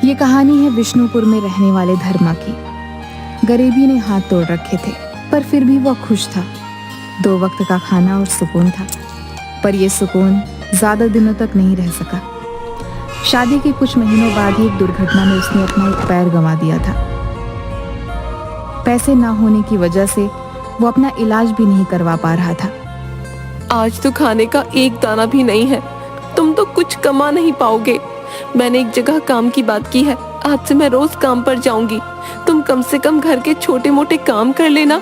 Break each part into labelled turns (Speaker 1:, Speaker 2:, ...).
Speaker 1: ये कहानी है विष्णुपुर में रहने वाले धर्मा की। गरीबी ने हाथ तोड़ रखे थे, पर फिर भी वह खुश था। 2 वक्त का खाना और सुकून था, पर यह सुकून ज्यादा दिनों तक नहीं रह सका। शादी के कुछ महीनों बाद ही एक दुर्घटना में उसने अपना एक पैर गंवा दिया था। पैसे ना होने की वजह से वो अपना इलाज भी नहीं करवा पा रहा था।
Speaker 2: आज तो खाने का एक दाना भी नहीं है, तुम तो कुछ कमा नहीं पाओगे। मैंने एक जगह काम की बात की है, आज से मैं रोज काम पर जाऊंगी। तुम कम से कम घर के छोटे मोटे काम कर लेना।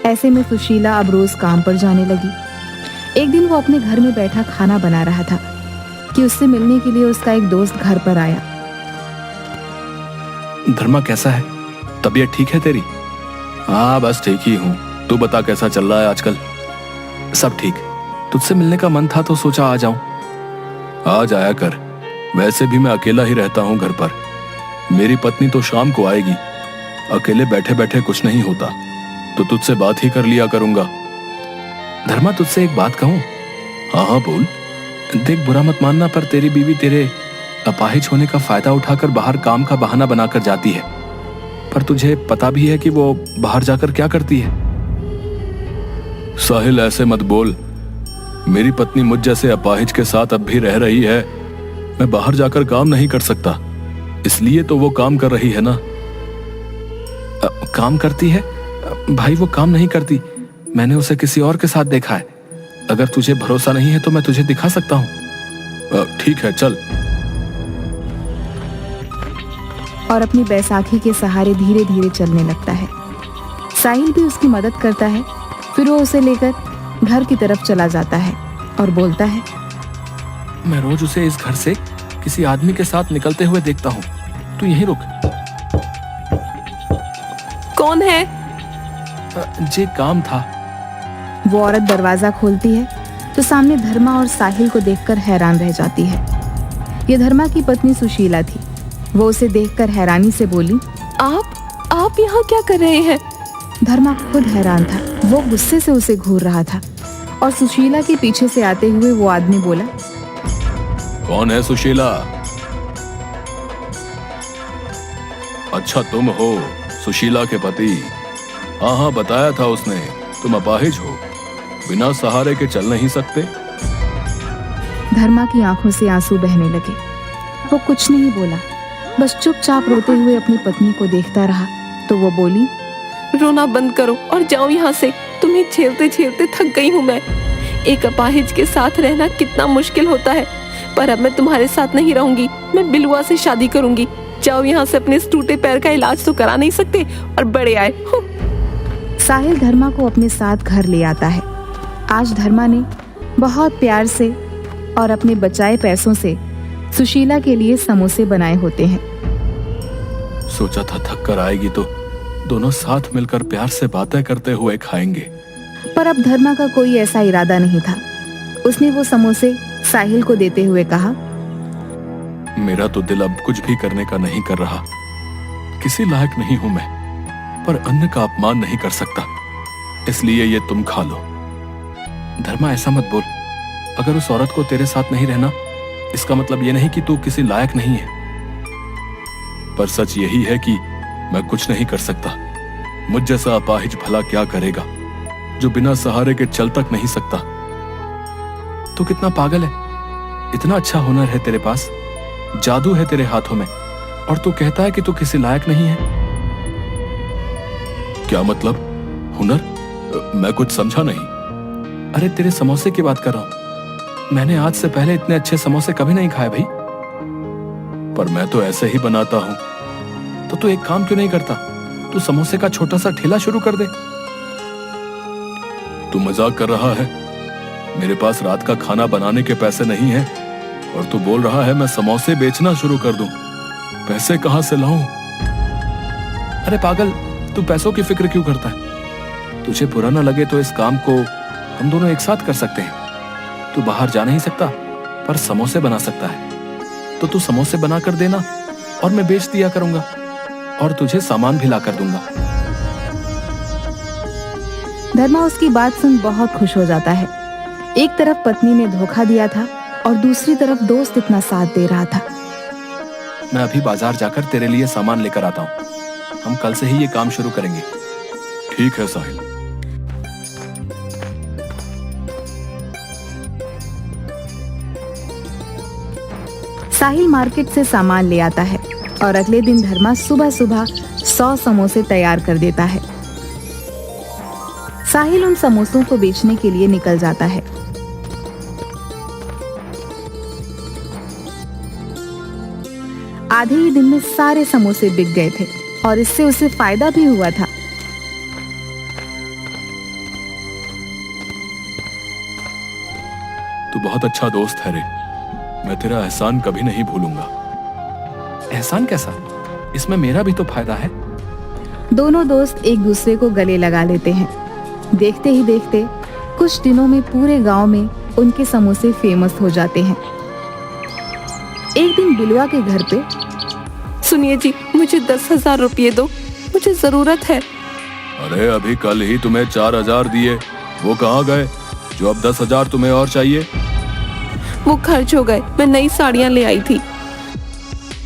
Speaker 1: ऐसे में सुशीला अब रोज काम पर जाने लगी। एक दिन वो अपने घर में बैठा खाना बना रहा था कि उससे मिलने के लिए उसका एक दोस्त घर पर आया।
Speaker 3: धर्मा कैसा है? तबीयत ठीक है तेरी? हाँ बस ठीक ही हूँ। तू बता कैसा चल रहा है आजकल? सब ठीक। तुझसे मिलने का मन था तो सोचा आ जाऊं। आ जाया कर, वैसे भी मैं अकेला ही रहता हूँ घर पर। मेरी पत्नी तो शाम को आएगी। अकेले बैठे बैठे कुछ नहीं होता, तो तुझसे बात ही कर लिया करूंगा। धर्मा तुझसे एक बात कहूं? हाँ हाँ बोल। देख बुरा मत मानना, पर तेरी बीवी तेरे अपाहिज होने का फायदा उठाकर बाहर काम का बहाना बनाकर जाती है। पर तुझे पता भी है कि वो बाहर जाकर क्या करती है? साहिल ऐसे मत बोल। मेरी पत्नी मुझ जैसे अपाहिज के साथ अब भी रह रही है। मैं बाहर जाकर काम नहीं कर सकता, इसलिए तो वो काम कर रही है ना। काम करती है? भाई वो काम नहीं करती, मैंने उसे किसी और के साथ देखा है। अगर तुझे भरोसा नहीं है तो मैं तुझे दिखा सकता हूँ। ठीक है चल।
Speaker 1: और अपनी बैसाखी के सहारे धीरे धीरे चलने लगता है। साहिल भी उसकी मदद करता है। फिर वो उसे लेकर घर की तरफ चला जाता है और बोलता है,
Speaker 3: मैं रोज उसे इस घर से किसी आदमी के साथ निकलते हुए देखता हूँ। तू यहीं रुक।
Speaker 2: कौन है?
Speaker 3: जे काम था।
Speaker 1: वो औरत दरवाजा खोलती है तो सामने धर्मा और साहिल को देखकर हैरान रह जाती है। ये धर्मा की पत्नी सुशीला थी। वो उसे देखकर हैरानी से बोली,
Speaker 2: आप यहाँ क्या कर रहे हैं?
Speaker 1: धर्मा खुद हैरान था। वो गुस्से से उसे घूर रहा था और सुशीला के पीछे से आते हुए वो आदमी बोला,
Speaker 3: कौन है सुशीला? अच्छा तुम हो सुशीला के पति? हाँ हाँ बताया था उसने, तुम अपाहिज हो, बिना सहारे के चल नहीं सकते।
Speaker 1: धर्मा की आंखों से आंसू बहने लगे। वो कुछ नहीं बोला, बस चुपचाप रोते हुए अपनी पत्नी को देखता रहा। तो वो बोली,
Speaker 2: रोना बंद करो और जाओ यहाँ से। तुम्हें झेलते झेलते थक गई हूँ मैं। एक अपाहिज के साथ रहना कितना मुश्किल होता है, पर अब मैं तुम्हारे साथ नहीं रहूंगी। मैं बिलुआ से शादी करूंगी। जाओ यहाँ से, अपने इस टूटे पैर का इलाज तो करा नहीं सकते और बड़े आए।
Speaker 1: साहिल धर्मा को अपने साथ घर ले आता है। आज धर्मा ने बहुत प्यार से और अपने बचाए पैसों से सुशीला के लिए समोसे बनाए होते हैं।
Speaker 3: सोचा था थक कर आएगी तो दोनों साथ मिलकर प्यार से बातें करते हुए खाएंगे,
Speaker 1: पर अब धर्मा का कोई ऐसा इरादा नहीं था। उसने वो समोसे साहिल को देते हुए कहा,
Speaker 3: मेरा तो दिल अब कुछ भी करने का नहीं कर रहा। किसी लायक नहीं हूं मैं, पर अन्न का अपमान नहीं कर सकता, इसलिए ये तुम खा लो। धर्मा ऐसा मत बोल। अगर उस औरत को तेरे साथ नहीं रहना, इसका मतलब ये नहीं कि तू किसी लायक नहीं है। पर सच यही है कि मैं कुछ नहीं कर सकता। मुझ जैसा अपाहिज भला क्या करेगा, जो बिना सहारे के चल तक नहीं सकता। तू कितना पागल है। इतना अच्छा हुनर है तेरे पास, जादू है तेरे हाथों में, और तू कहता है कि तू किसी लायक नहीं है। क्या मतलब? हुनर? मैं कुछ समझा नहीं। अरे तेरे समोसे की बात कर रहा हूं। मैंने आज से पहले इतने अच्छे समोसे कभी नहीं खाए भाई। पर मैं तो ऐसे ही बनाता हूं। तो तू एक काम क्यों नहीं करता? तू समोसे का छोटा सा ठेला शुरू कर दे। तू मजाक कर रहा है? मेरे पास रात का खाना बनाने के पैसे नहीं हैं, और तू बोल रहा है मैं समोसे बेचना शुरू कर दूं। पैसे कहां से लाऊं? अरे पागल, तू पैसों की फिक्र क्यों करता है? तुझे बुरा ना लगे तो इस काम को हम दोनों एक साथ कर सकते हैं। तू बाहर जा नहीं सकता, पर समोसे बना सकता है। तो तू समोसे बना कर देना और मैं बेच दिया करूंगा, और तुझे सामान भी ला कर दूंगा।
Speaker 1: धर्मा उसकी बात सुन बहुत खुश हो जाता है। एक तरफ पत्नी ने धोखा दिया था और दूसरी तरफ दोस्त इतना साथ दे रहा था।
Speaker 3: मैं अभी बाजार जाकर तेरे लिए सामान लेकर आता हूँ। हम कल से ही ये काम शुरू करेंगे। ठीक है साहिल।
Speaker 1: साहिल मार्केट से सामान ले आता है और अगले दिन धर्मा सुबह सुबह 100 समोसे तैयार कर देता है। साहिल उन समोसों को बेचने के लिए निकल जाता है। आधे ही दिन में सारे समोसे बिक गए थे और इससे उसे फायदा भी हुआ था।
Speaker 3: तू बहुत अच्छा दोस्त है रे। मैं तेरा एहसान कभी नहीं भूलूंगा। एहसान कैसा? इसमें मेरा भी तो फायदा है।
Speaker 1: दोनों दोस्त एक दूसरे को गले लगा लेते हैं। देखते ही देखते कुछ दिनों में पूरे गांव में उनके समोसे फेमस हो जाते हैं। एक दिन बिलवा के घर पे,
Speaker 2: सुनिए जी, मुझे 10,000 रुपये दो, मुझे जरूरत है।
Speaker 3: अरे अभी कल ही तुम्हें 4,000 दिए, वो कहाँ गए जो अब 10,000 तुम्हें और चाहिए?
Speaker 2: वो खर्च हो गए, मैं नई साड़ियाँ ले आई थी।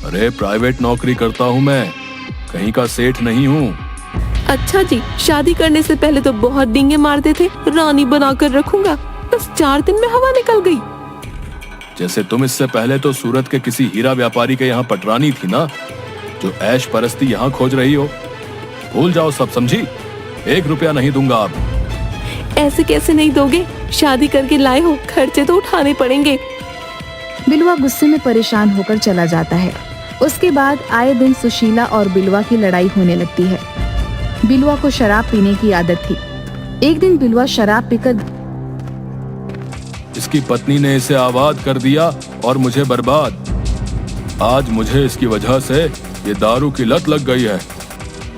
Speaker 3: अरे प्राइवेट नौकरी करता हूँ मैं, कहीं का सेठ नहीं हूँ।
Speaker 2: अच्छा जी, शादी करने से पहले तो बहुत डींगे मारते थे, रानी बनाकर रखूंगा, बस 4 दिन में हवा निकल गई।
Speaker 3: जैसे तुम इससे पहले तो सूरत के किसी हीरा व्यापारी के यहाँ पटरानी थी ना, जो ऐश परस्ती यहाँ खोज रही हो। भूल जाओ सब, समझी? 1 रुपया नहीं दूंगा अब।
Speaker 2: ऐसे कैसे नहीं दोगे? शादी करके लाए हो, खर्चे तो उठाने पड़ेंगे।
Speaker 1: बिलवा गुस्से में परेशान होकर चला जाता है। उसके बाद आए दिन सुशीला और बिलवा की लड़ाई होने लगती है। बिलवा को शराब पीने की आदत थी। एक दिन बिलवा शराब पीकर,
Speaker 3: इसकी पत्नी ने इसे आबाद कर दिया और मुझे बर्बाद। आज मुझे इसकी वजह से ये दारू की लत लग गई है।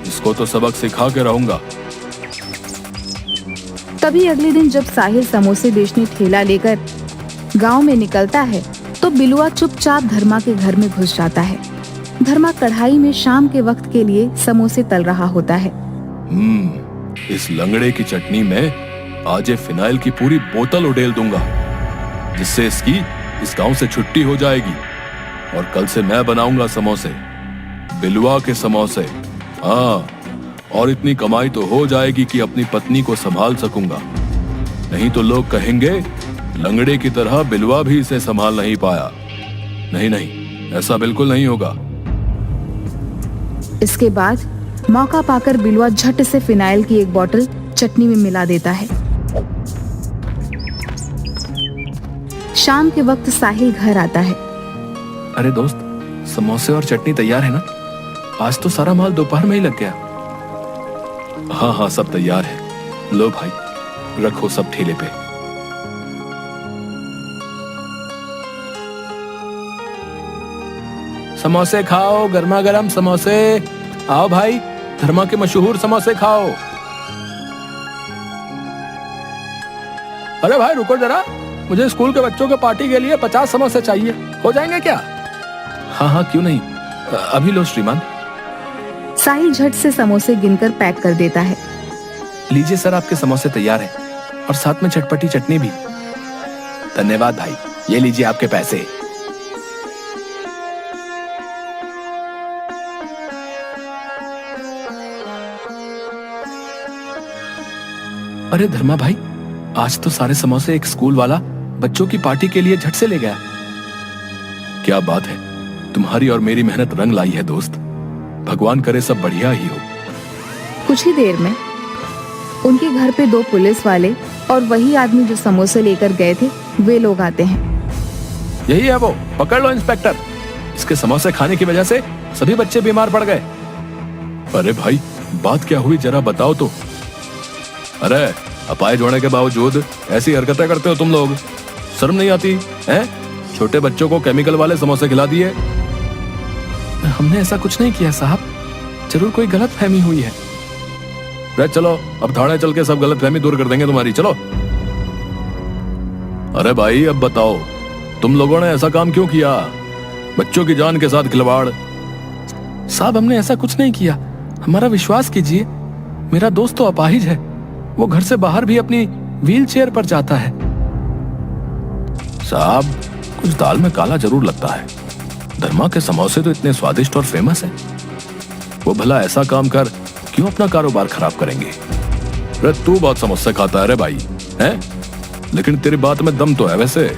Speaker 3: इसको तो सबक सिखा के रहूंगा।
Speaker 1: तभी अगले दिन जब साहिल समोसे बेचने ठेला लेकर गांव में निकलता है तो बिलवा चुपचाप धर्मा के घर में घुस जाता है। धर्मा कढ़ाई में शाम के वक्त के लिए समोसे तल रहा होता है।
Speaker 3: इस लंगड़े की चटनी में आज ये फिनाइल की पूरी बोतल उड़ेल दूंगा, जिससे इसकी इस गांव से छुट्टी हो जाएगी। और कल से मैं बनाऊंगा समोसे, बिलवा के समोसे। हाँ, और इतनी कमाई तो हो जाएगी कि अपनी पत्नी को संभाल सकूंगा। नहीं तो लोग कहेंगे लंगड़े की तरह बिलवा भी इसे संभाल नहीं पाया। नहीं नहीं, ऐसा बिल्कुल नहीं होगा।
Speaker 1: इसके बाद मौका पाकर बिलवा झट से फिनाइल की एक बोतल चटनी में मिला देता है। शाम के वक्त साहिल घर आता है।
Speaker 3: अरे दोस्त, समोसे और चटनी तैयार है ना? आज तो सारा माल दोपहर में ही लग गया। हाँ हाँ, सब तैयार है। लो भाई, रखो सब ठेले पे। समोसे खाओ, गर्मा गर्म समोसे। आओ भाई, धर्मा के मशहूर समोसे खाओ। अरे भाई रुको जरा, मुझे स्कूल के बच्चों के पार्टी के लिए 50 समोसे चाहिए। हो जाएंगे क्या? हाँ हाँ, क्यों नहीं, अभी लो श्रीमान।
Speaker 1: साहिल झट से समोसे गिनकर पैक कर देता है।
Speaker 3: लीजिए सर, आपके समोसे तैयार हैं और साथ में चटपटी चटनी भी। धन्यवाद भाई, ये लीजिए आपके पैसे। अरे धर्मा भाई, आज तो सारे समोसे एक स्कूल वाला बच्चों की पार्टी के लिए झट से ले गया। क्या बात है, तुम्हारी और मेरी मेहनत रंग लाई है दोस्त। भगवान करे सब बढ़िया ही हो।
Speaker 1: कुछ ही देर में उनके घर पे 2 पुलिस वाले और वही आदमी जो समोसे लेकर गए थे वे लोग आते हैं।
Speaker 3: यही है वो, पकड़ लो इंस्पेक्टर। इसके समोसे खाने की वजह से सभी बच्चे बीमार पड़ गए। अरे भाई, बात क्या हुई जरा बताओ तो। अरे अपाहिज होने के बावजूद ऐसी हरकतें करते हो तुम लोग, शर्म नहीं आती हैं? छोटे बच्चों को केमिकल वाले समोसे खिला दिए। हमने ऐसा कुछ नहीं किया साहब, जरूर कोई गलत फहमी हुई है। अरे चलो, अब थाने चल के सब गलत फहमी दूर कर देंगे तुम्हारी, चलो। अरे भाई अब बताओ, तुम लोगों ने ऐसा काम क्यों किया? बच्चों की जान के साथ खिलवाड़। साहब हमने ऐसा कुछ नहीं किया, हमारा विश्वास कीजिए। मेरा दोस्त तो अपाहिज है, वो घर से बाहर भी अपनी व्हील चेयर पर जाता है। साहब कुछ दाल में काला जरूर लगता है। धर्मा के समोसे तो इतने स्वादिष्ट और फेमस हैं। वो भला ऐसा काम कर क्यों अपना कारोबार खराब करेंगे? अरे तू बहुत समोसे खाता है रे भाई, हैं? लेकिन तेरी बात में दम तो है वैसे।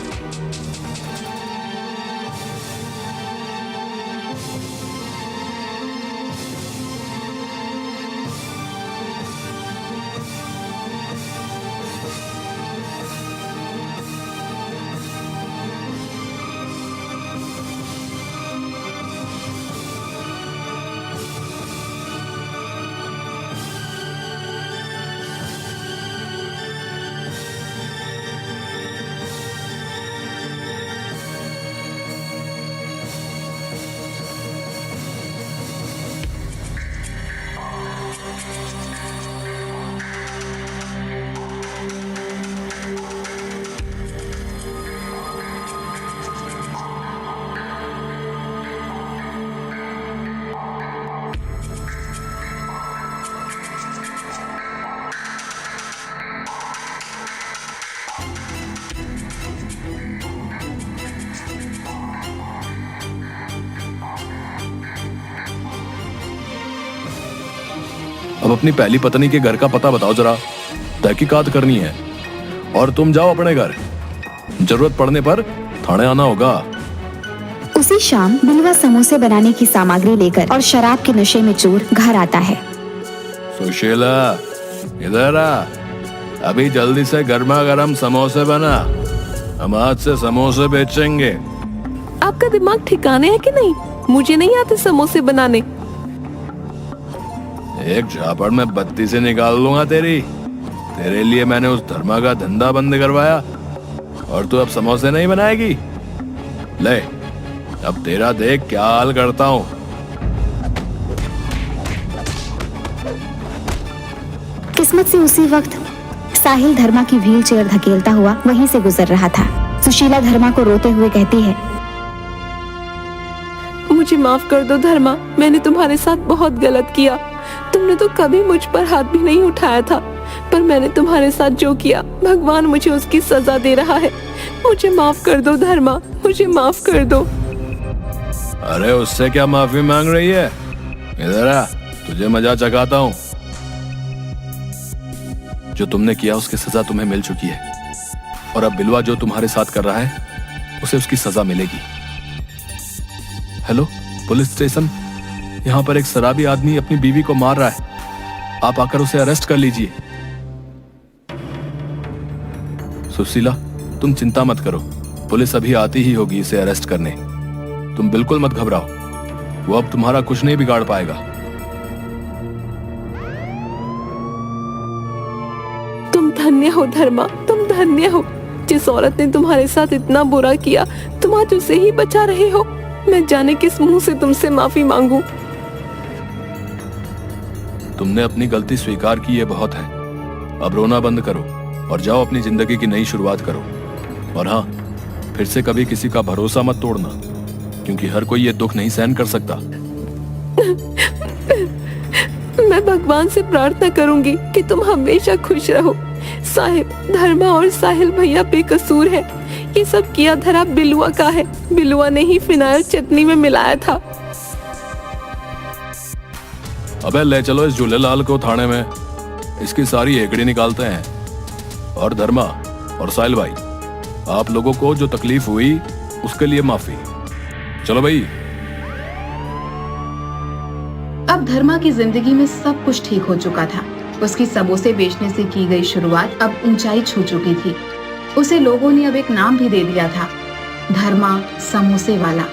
Speaker 3: अब अपनी पहली पत्नी के घर का पता बताओ जरा, तहकीकात करनी है। और तुम जाओ अपने घर, जरूरत पड़ने पर थाने आना होगा।
Speaker 4: उसी शाम बिलवा समोसे बनाने की सामग्री लेकर और शराब के नशे में चूर घर आता है।
Speaker 3: सुशीला, इधर आ, अभी जल्दी से गर्मा गर्म समोसे बना, हम आज से समोसे बेचेंगे।
Speaker 2: आपका दिमाग ठिकाने है कि नहीं? मुझे नहीं आते समोसे बनाने।
Speaker 3: एक झापड़ में बत्ती से निकाल लूंगा तेरी। तेरे लिए मैंने उस धर्मा का धंधा बंद करवाया और तू अब समोसे नहीं बनाएगी? ले, अब तेरा देख क्या हाल करता हूँ।
Speaker 4: किस्मत से उसी वक्त साहिल धर्मा की व्हील चेयर धकेलता हुआ वहीं से गुजर रहा था। सुशीला धर्मा को रोते हुए कहती है,
Speaker 2: मुझे माफ कर दो धर्मा, मैंने तुम्हारे साथ बहुत गलत किया। तुमने तो कभी मुझ पर हाथ भी नहीं उठाया था, पर मैंने तुम्हारे साथ जो किया, भगवान मुझे उसकी सजा दे रहा है। मुझे माफ कर दो धर्मा, मुझे माफ कर दो।
Speaker 3: अरे उससे क्या माफी मांग रही है? इधर आ, तुझे मजा चखाता हूँ। जो तुमने किया उसकी सजा तुम्हें मिल चुकी है, और अब बिलवा जो तुम्हारे साथ कर रहा है उसे उसकी सजा मिलेगी। हेलो पुलिस स्टेशन, यहाँ पर एक शराबी आदमी अपनी बीवी को मार रहा है, आप आकर उसे अरेस्ट कर लीजिए। सुशीला, तुम चिंता मत करो, पुलिस अभी आती ही होगी इसे अरेस्ट करने। तुम बिल्कुल मत घबराओ, वो अब तुम्हारा कुछ नहीं बिगाड़ पाएगा।
Speaker 2: तुम धन्य हो धर्मा, तुम धन्य हो। जिस औरत ने तुम्हारे साथ इतना बुरा किया, तुम आज उसे ही बचा रहे हो। मैं जाने किस मुंह से तुमसे माफी मांगू।
Speaker 3: तुमने अपनी गलती स्वीकार की, ये बहुत है। अब रोना बंद करो और जाओ अपनी जिंदगी की नई शुरुआत करो। और हाँ, फिर से कभी किसी का भरोसा मत तोड़ना, क्योंकि हर कोई ये दुख नहीं सहन कर सकता।
Speaker 2: मैं भगवान से प्रार्थना करूंगी कि तुम हमेशा खुश रहो। साहिब, धर्मा और साहिल भैया बेकसूर है। ये सब किया धरा बिलुआ का है। बिलुआ ने ही फिनाइल चटनी में मिलाया था।
Speaker 3: अबे ले चलो इस झूलेलाल को थाने में, इसकी सारी हेकड़ी निकालते हैं। और धर्मा और साहिल भाई, आप लोगों को जो तकलीफ हुई उसके लिए माफी। चलो भाई।
Speaker 1: अब धर्मा की जिंदगी में सब कुछ ठीक हो चुका था। उसकी समोसे बेचने से की गई शुरुआत अब ऊंचाई छू चुकी थी। उसे लोगों ने अब एक नाम भी दे दिया था, धर्मा समोसे वाला।